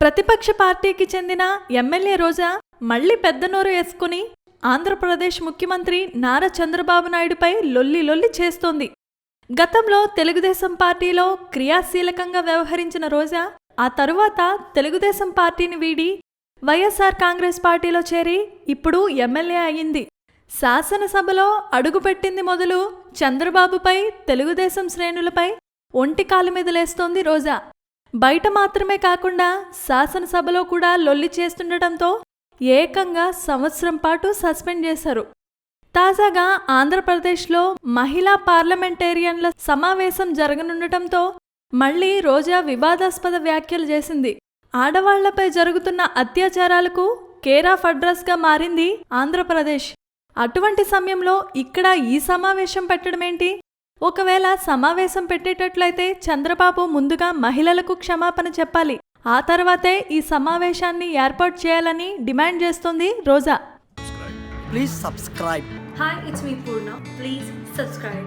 ప్రతిపక్ష పార్టీకి చెందిన ఎమ్మెల్యే రోజా మళ్లీ పెద్ద నోరు వేసుకుని ఆంధ్రప్రదేశ్ ముఖ్యమంత్రి నారా చంద్రబాబు నాయుడుపై లొల్లి చేస్తోంది. గతంలో తెలుగుదేశం పార్టీలో క్రియాశీలకంగా వ్యవహరించిన రోజా ఆ తరువాత తెలుగుదేశం పార్టీని వీడి వైఎస్ఆర్ కాంగ్రెస్ పార్టీలో చేరి ఇప్పుడు ఎమ్మెల్యే అయింది. శాసనసభలో అడుగుపెట్టింది మొదలు చంద్రబాబుపై, తెలుగుదేశం శ్రేణులపై ఒంటికాలు మీద లేస్తోంది రోజా. బయట మాత్రమే కాకుండా శాసనసభలో కూడా లొల్లి చేస్తుండటంతో ఏకంగా సంవత్సరం పాటు సస్పెండ్ చేశారు. తాజాగా ఆంధ్రప్రదేశ్లో మహిళా పార్లమెంటేరియన్ల సమావేశం జరగనుండటంతో మళ్లీ రోజా వివాదాస్పద వ్యాఖ్యలు చేసింది. ఆడవాళ్లపై జరుగుతున్న అత్యాచారాలకు కేర్ ఆఫ్ అడ్రస్గా మారింది ఆంధ్రప్రదేశ్. అటువంటి సమయంలో ఇక్కడ ఈ సమావేశం పెట్టడమేంటి? ఒకవేళ సమావేశం పెట్టేటట్లయితే చంద్రబాబు ముందుగా మహిళలకు క్షమాపణ చెప్పాలి. ఆ తర్వాతే ఈ సమావేశాన్ని ఏర్పాటు చేయాలని డిమాండ్ చేస్తోంది రోజా. Please subscribe. Hi, it's me Purna. Please subscribe.